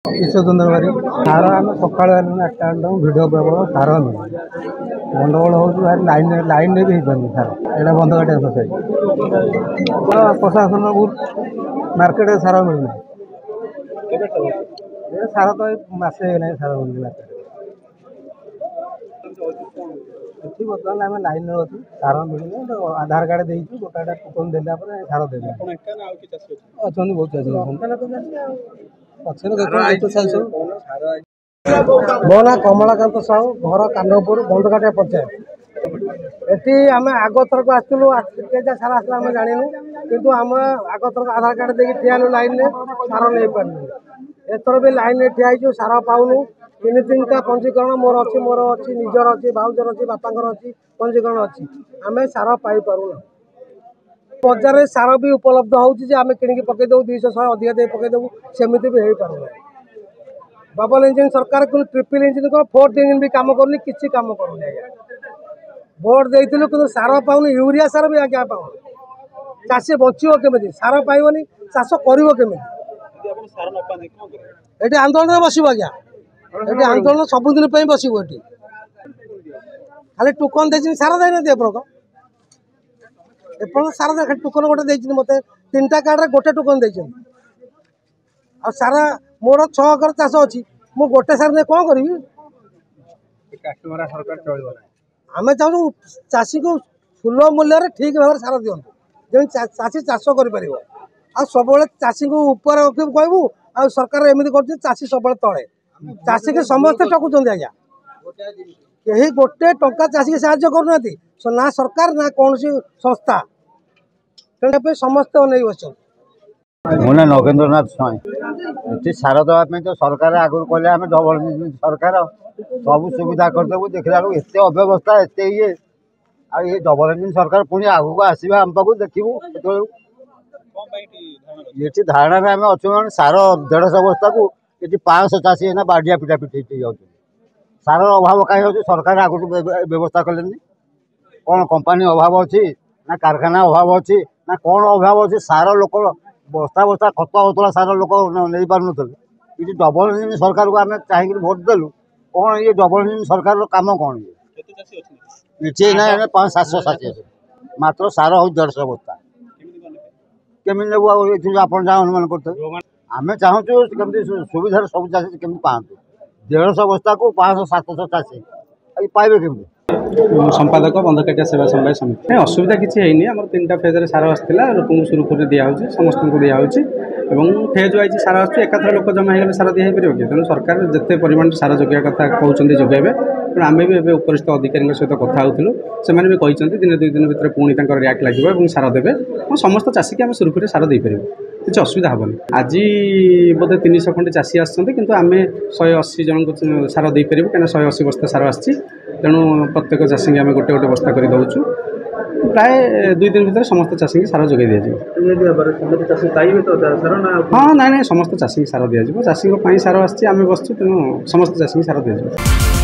ईश्वर बारी सार आम सका 8टा भिड प्रबल सार गंडगोल हो लाइन लाइन भी हो पानी सार यहाँ बंद काटिया सोसाइटी प्रशासन मार्केट सार मिलना सार तो मसे सार मिलना मार्केट बर्तमान आम लाइन अच्छी सार मिलने आधार कार्ड देचु गोटा टोकन देला सार देवे अच्छा बहुत चाषी मो ना कमलाकांत साहू घर कानपुर बंदकाटिया पंचायत एटी आम आग थरक आसलु सार आसला आम जानू कितु आम आग थरक आधार कार्ड देखिए ठियालु लाइन में सार नहीं पार्लु एथर भी लाइन में ठिया सार पाऊनु 3-3टा पंजीकरण मोर अच्छी निजर अच्छी भाउजर अच्छी बापांर अच्छी पंजीकरण अच्छी आम सार पाई पारुना बजार में सार भी उपलब्ध होची आम किणिकी पकईदेव 200 अधिका दे पकईदेव सेमती भी हो पारुना डबल इंजिन सरकार ट्रिपल इंजिन को 4th इंजिन भी काम करनी किसी काम करूनी आज्ञा भोट देलु कि सार पाऊन यूरिया सार भी आज्ञा पाऊन चाषी बचो केमी सार पाइबनी चाष कर आंदोलन में बसब आज्ञा ये आंदोलन सबुदिन बसबू ये खाली टोकन दे सार देना एपल सार दे टोकन गोटे मत 3टा कार्ड गोटे टोकन दे सार मोर 6 एकर चाष अच्छी मु गोटे सार नहीं कौन करी आम चाहूँ चाषी को सुलभ मूल्य ठीक भाव सार दिंतु जमी चाषी चाष कर सब चाषी को ऊपर कहबू आ सरकार एमती कर चाषी सब तले चाषी के समस्ते टकुंट आज्ञा कहीं गोटे टंका चाषी की साहाय्य करना ना सरकार ना कौन संस्था समस्ते अनेक बस मो ना नगेन्द्रनाथ स्वाई ये सार दवाई तो सरकार आगुरी कहले आम डबल सरकार सब सुविधा करदेबू देखला एत अव्यवस्था एत ये ये डबल इंजिन सरकार पुणी आगू आसवा आम पाक देखू ये धारणा में आम अच्छे सार 150 बस्ता को ये 500 चाषी है बाडिया पिटा पिटी जा सार अभाव कहीं हो सरकार आगुरी व्यवस्था कले कौन कंपानी अभाव अच्छी ना कारखाना अभाव अच्छी ना कौन अभाव अच्छी सार लोक बस्ता बस्ता खत होता सार लोक नहीं पार ये डबल इंजिन सरकार को आम चाहिए भोट देलु कौन ये डबल इंजिन सरकार काम कौन ये ना 500-700 चाषी मात्र सार हो 150 बस्ता केमी नेबू आप अनुमान करते आम चाहूँ कमी सुविधा सब चाषी केमी पातु 150 बस्ता को 500-700 चाषी पाइबे केमी संपादक बंदकाटिया सेवा समवाय समिति नहीं असुविधा किसी है आम 3टा फेज सार आसाला लोक सुरुखुरी दिखाई समस्त दिखाई फेज वाइज सार आकाथर लोक जमा हो सार दी पार कि तेणु सरकार जिते परिमाण सार जोगाଇବା कथा कहते जोगाइबे तेणु आम भी उपरिस्थ अधिकारी सहित कथा होलु से भी कहते दिन 2 दिन भर पुणी रियाक्ट लगे सार देवे समस्त चाषी की आम सुरुखुरी सार दे पार किसी असुविधा हेनी आज बोधे 300 खंडे चाषी आम 180 जन को सार दे पारू कहीं 180 बस्ता सार आसी तेणु प्रत्येक चाषी आम गोटे गोटे बस्ता कर दौचु प्राय 2 दिन भर समस्त चाषी सार जोगे दिज्व हाँ ना समस्त चाषी सार दिज्व चाषी सार आम बसचु तेणु समस्त चाषी सार दिज्व।